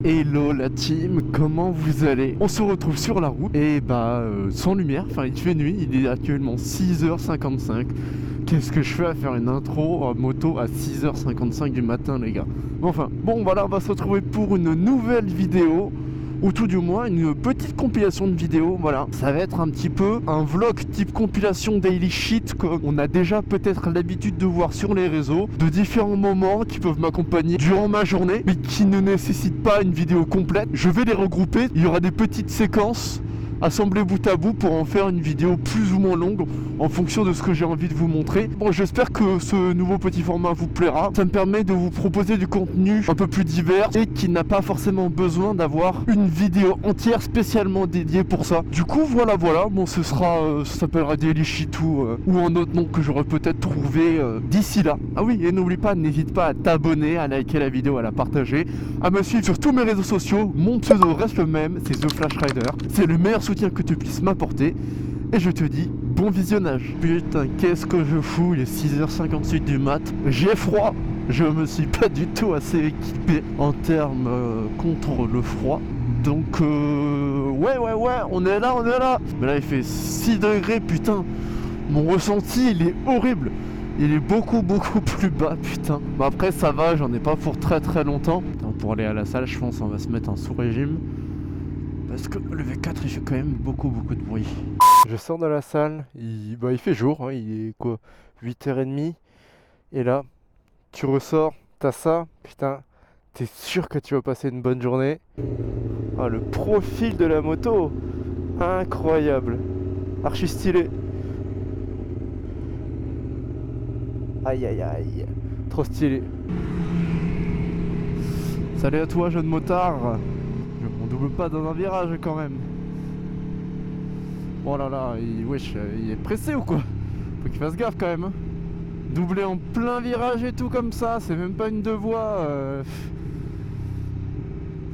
Hello la team, comment vous allez? On se retrouve sur la route et sans lumière, enfin il fait nuit, il est actuellement 6h55. Qu'est-ce que je fais à faire une intro en moto à 6h55 du matin les gars? Bon voilà, on va se retrouver pour une nouvelle vidéo, ou tout du moins une petite compilation de vidéos, voilà. Ça va être un petit peu un vlog type compilation daily shit comme on a déjà peut-être l'habitude de voir sur les réseaux, de différents moments qui peuvent m'accompagner durant ma journée, mais qui ne nécessitent pas une vidéo complète. Je vais les regrouper, il y aura des petites séquences assemblées bout à bout pour en faire une vidéo plus ou moins longue en fonction de ce que j'ai envie de vous montrer. Bon, j'espère que ce nouveau petit format vous plaira. Ça me permet de vous proposer du contenu un peu plus divers et qui n'a pas forcément besoin d'avoir une vidéo entière spécialement dédiée pour ça. Du coup, voilà. Bon, ce sera, ça s'appellera Daily Shitou ou un autre nom que j'aurais peut-être trouvé d'ici là. Ah oui, et n'oublie pas, n'hésite pas à t'abonner, à liker la vidéo, à la partager, à me suivre sur tous mes réseaux sociaux. Mon pseudo reste le même, c'est The Flash Rider. C'est le meilleur soutien que tu puisses m'apporter. Et je te dis bon visionnage. Putain, qu'est-ce que je fous, il est 6h58 du mat. J'ai froid. Je me suis pas du tout assez équipé en termes contre le froid. Donc ouais, on est là. Mais là il fait 6 degrés, putain. Mon ressenti il est horrible. Il est beaucoup plus bas, putain. Bon après ça va, j'en ai pas pour très longtemps. Donc, pour aller à la salle, je pense on va se mettre en sous-régime. Parce que le V4 il fait quand même beaucoup de bruit. Je sors de la salle, il fait jour, hein, il est quoi, 8h30. Et là, tu ressors, t'as ça, putain, t'es sûr que tu vas passer une bonne journée. Ah, le profil de la moto, incroyable, archi stylé. Aïe, trop stylé. Salut à toi jeune motard. On double pas dans un virage quand même. Oh là là, il est pressé ou quoi? Faut qu'il fasse gaffe quand même hein. Doubler en plein virage et tout comme ça, c'est même pas une deux voies.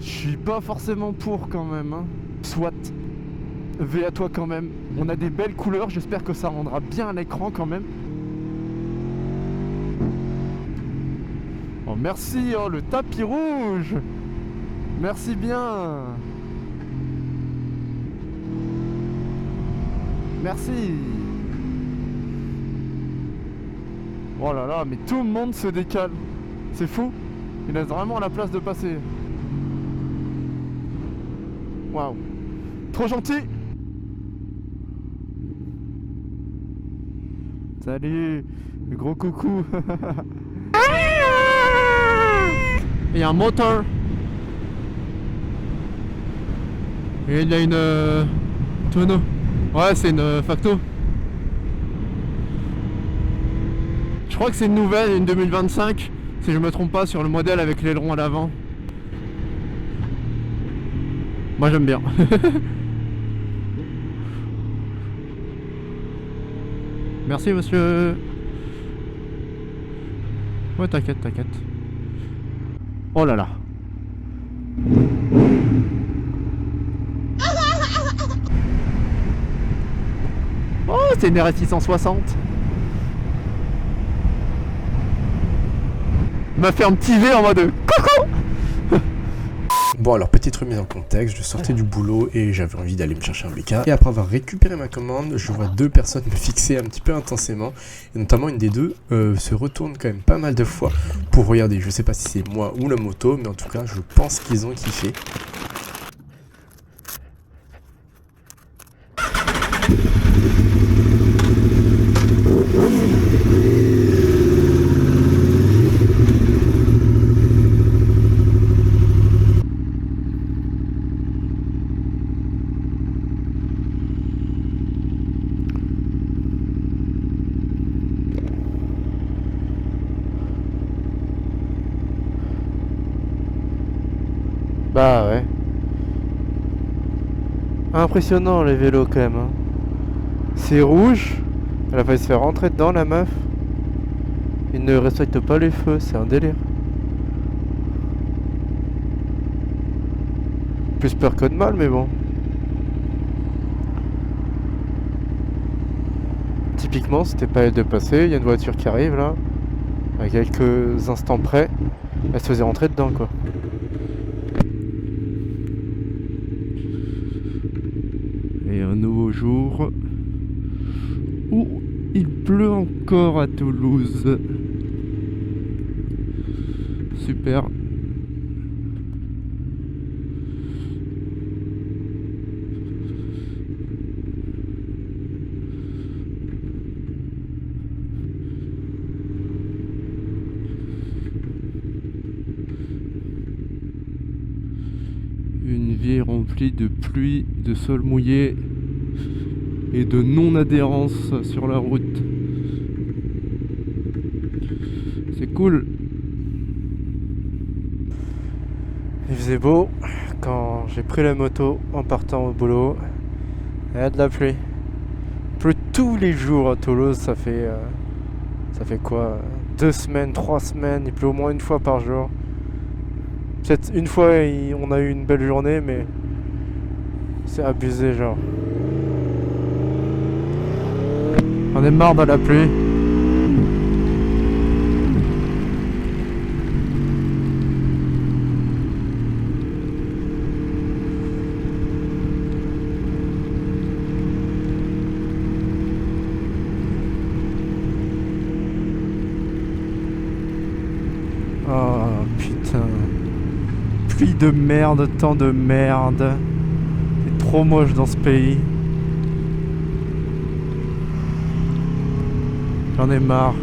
Je suis pas forcément pour quand même hein. Soit. V à toi quand même. On a des belles couleurs, j'espère que ça rendra bien à l'écran quand même. Oh merci, oh le tapis rouge. Merci bien. Merci. Oh là là, mais tout le monde se décale. C'est fou. Il laisse vraiment la place de passer. Waouh. Trop gentil. Salut. Gros coucou. Il y a un moteur. Et il y a une tonneau. Ouais, c'est une Facto. Je crois que c'est une nouvelle, une 2025, si je me trompe pas, sur le modèle avec l'aileron à l'avant. Moi j'aime bien. Merci monsieur. Ouais, t'inquiète. Oh là là. Oh, c'est une RS 660. Il m'a fait un petit V en mode coucou. Bon alors petite remise en contexte, je sortais du boulot et j'avais envie d'aller me chercher un BK. Et après avoir récupéré ma commande, je vois deux personnes me fixer un petit peu intensément. Et notamment une des deux se retourne quand même pas mal de fois pour regarder. Je sais pas si c'est moi ou la moto, mais en tout cas je pense qu'ils ont kiffé. Bah ouais. Impressionnant les vélos quand même hein. C'est rouge. Elle a failli se faire rentrer dedans la meuf. Il ne respecte pas les feux, c'est un délire. Plus peur que de mal mais bon. Typiquement c'était pas elle de passer, il y a une voiture qui arrive là. À quelques instants près, elle se faisait rentrer dedans quoi. jours où il pleut encore à Toulouse. Super. Une vie remplie de pluie, de sol mouillé et de non-adhérence sur la route. C'est cool. Il faisait beau quand j'ai pris la moto en partant au boulot. Il y a de la pluie. Il pleut tous les jours à Toulouse, ça fait quoi 2 semaines, 3 semaines, il pleut au moins une fois par jour. Peut-être une fois on a eu une belle journée, mais c'est abusé genre. On est marre de la pluie. Oh putain. Pluie de merde, temps de merde. C'est trop moche dans ce pays. J'en ai marre.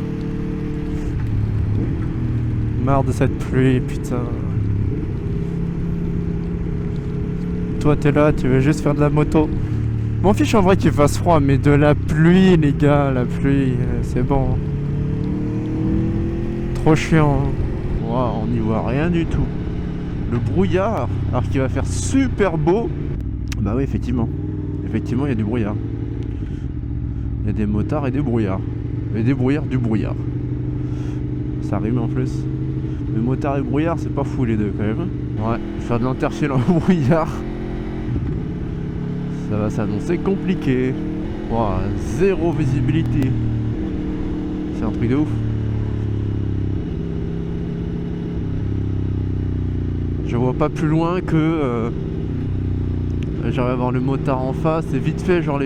Marre de cette pluie, putain. Toi t'es là, tu veux juste faire de la moto. M'en fiche en vrai qu'il fasse froid, mais de la pluie les gars, la pluie, c'est bon. Trop chiant. Wow, on n'y voit rien du tout. Le brouillard, alors qu'il va faire super beau. Bah oui, effectivement. Effectivement, il y a du brouillard. Il y a des motards et des brouillards. Et des brouillards, du brouillard. Ça rime en plus. Mais motard et brouillard, c'est pas fou les deux quand même. Ouais, faire de l'interciel en brouillard. Ça va s'annoncer compliqué. Wow, zéro visibilité. C'est un truc de ouf. Je vois pas plus loin que j'arrive à voir le motard en face et vite fait genre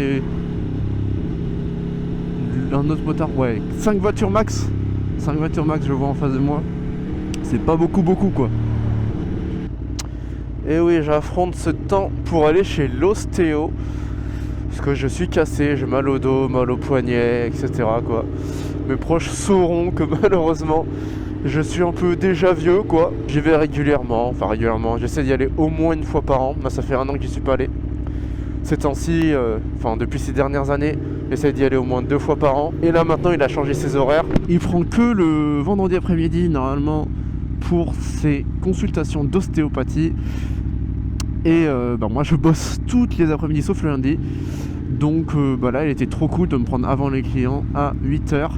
un autre motard, ouais, 5 voitures max. 5 voitures max je vois en face de moi. C'est pas beaucoup quoi. Et oui, j'affronte ce temps pour aller chez l'ostéo. Parce que je suis cassé, j'ai mal au dos, mal au poignet, etc. quoi. Mes proches sauront que malheureusement je suis un peu déjà vieux quoi. J'y vais régulièrement, j'essaie d'y aller au moins une fois par an. Moi ça fait 1 an que j'y suis pas allé. Ces temps-ci, depuis ces dernières années, j'essaie d'y aller au moins 2 fois par an. Et là maintenant il a changé ses horaires. Il prend que le vendredi après-midi normalement pour ses consultations d'ostéopathie. Et moi je bosse toutes les après-midi sauf le lundi. Donc là il était trop cool de me prendre avant les clients à 8h.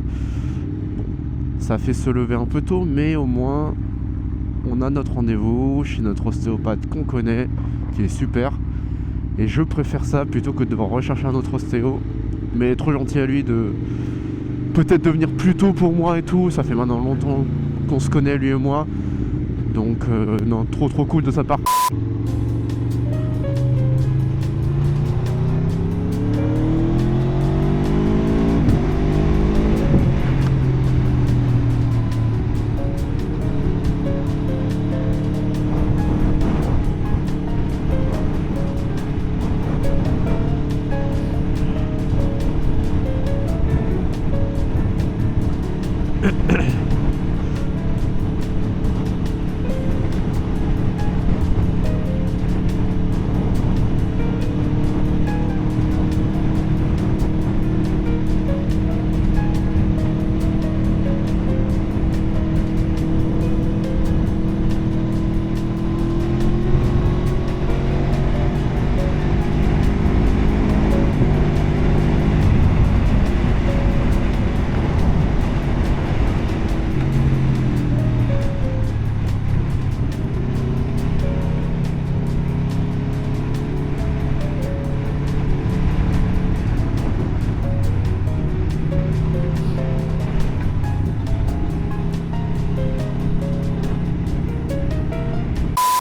Ça fait se lever un peu tôt, mais au moins on a notre rendez-vous chez notre ostéopathe qu'on connaît, qui est super. Et je préfère ça plutôt que de devoir rechercher un autre ostéo. Mais trop gentil à lui de peut-être de venir plus tôt pour moi et tout. Ça fait maintenant longtemps qu'on se connaît lui et moi. Donc non, trop cool de sa part.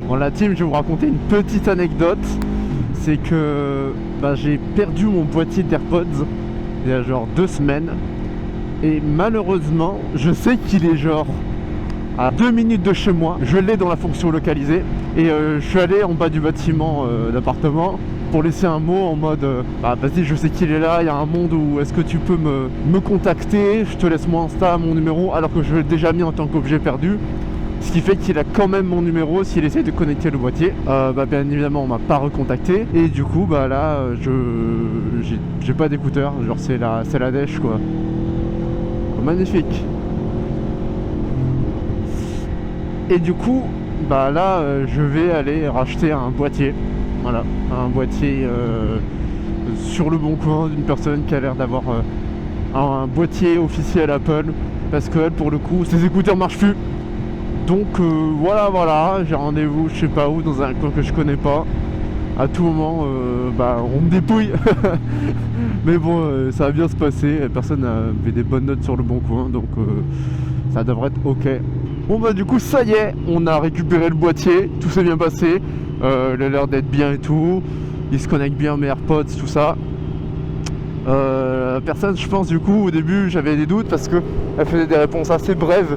Bon la team, je vais vous raconter une petite anecdote. c'est que j'ai perdu mon boîtier d'AirPods il y a genre 2 semaines. Et malheureusement, je sais qu'il est genre à 2 minutes de chez moi. Je l'ai dans la fonction localisée. Et je suis allé en bas du bâtiment d'appartement pour laisser un mot en mode vas-y, je sais qu'il est là, il y a un monde où est-ce que tu peux me contacter, je te laisse mon Insta, mon numéro, alors que je l'ai déjà mis en tant qu'objet perdu. Ce qui fait qu'il a quand même mon numéro s'il essaie de connecter le boîtier. Bien évidemment, on m'a pas recontacté. Et du coup, là, j'ai pas d'écouteurs. Genre, c'est la dèche, quoi. Magnifique. Et du coup, là, je vais aller racheter un boîtier. Voilà, un boîtier sur le bon coin d'une personne qui a l'air d'avoir un boîtier officiel Apple. Parce que elle, pour le coup, ses écouteurs marchent plus. Donc voilà, j'ai rendez-vous je sais pas où, dans un coin que je connais pas. À tout moment, on me dépouille. Mais bon, ça va bien se passer. Personne n'avait des bonnes notes sur le bon coin, donc ça devrait être ok. Bon du coup, ça y est, on a récupéré le boîtier, tout s'est bien passé. Il a l'air d'être bien et tout. Il se connecte bien, mes AirPods, tout ça. Personne, je pense, du coup, au début, j'avais des doutes parce que elle faisait des réponses assez brèves.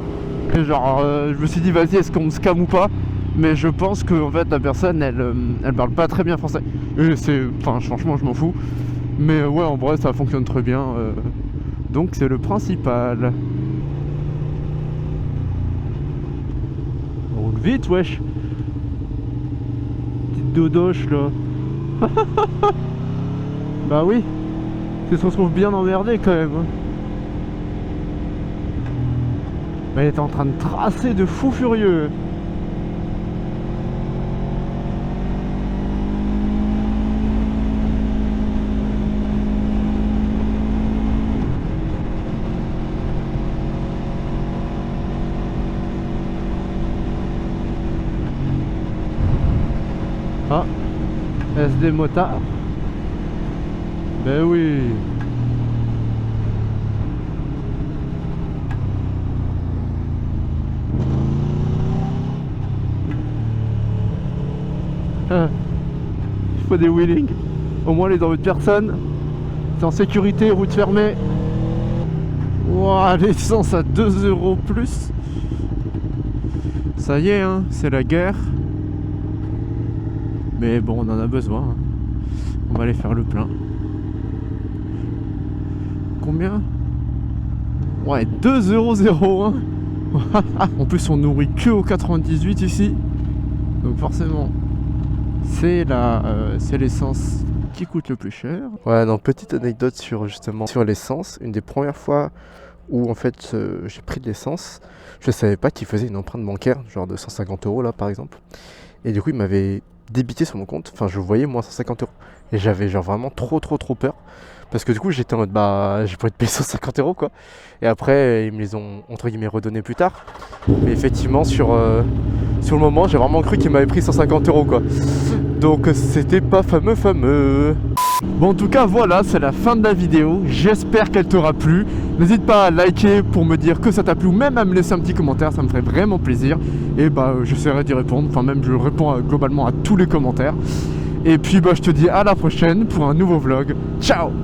Et genre, je me suis dit, vas-y, est-ce qu'on me scam ou pas? Mais je pense que en fait, la personne, elle parle pas très bien français. Et franchement, je m'en fous. Mais ouais, en vrai, ça fonctionne très bien. Donc, c'est le principal. On roule vite, wesh. Petite dodoche, là. Bah oui. C'est qu'on se trouve bien emmerdé, quand même. Mais elle était en train de tracer de fou furieux. Ah, SD motard. Ben oui. Il faut des wheelings. Au moins les dans votre personne. C'est en sécurité, route fermée. Ouah, l'essence à 2 € plus. Ça y est, hein, c'est la guerre. Mais bon, on en a besoin. Hein. On va aller faire le plein. Combien? Ouais, 2,01 €. En plus, on nourrit que au 98 ici. Donc forcément, c'est l'essence qui coûte le plus cher. Ouais, donc petite anecdote sur l'essence. Une des premières fois où en fait j'ai pris de l'essence, je savais pas qu'il faisait une empreinte bancaire, genre de 150 € là par exemple. Et du coup, il m'avait débité sur mon compte. Enfin, je voyais moins 150 €. Et j'avais genre vraiment trop peur. Parce que du coup, j'étais en mode j'ai pas être payé 150 € quoi. Et après, ils me les ont entre guillemets redonnés plus tard. Mais effectivement, sur le moment, j'ai vraiment cru qu'ils m'avaient pris 150 € quoi. Donc c'était pas fameux. Bon, en tout cas, voilà, c'est la fin de la vidéo. J'espère qu'elle t'aura plu. N'hésite pas à liker pour me dire que ça t'a plu ou même à me laisser un petit commentaire, ça me ferait vraiment plaisir. Et j'essaierai d'y répondre. Enfin, même je réponds globalement à tous les commentaires. Et puis je te dis à la prochaine pour un nouveau vlog. Ciao!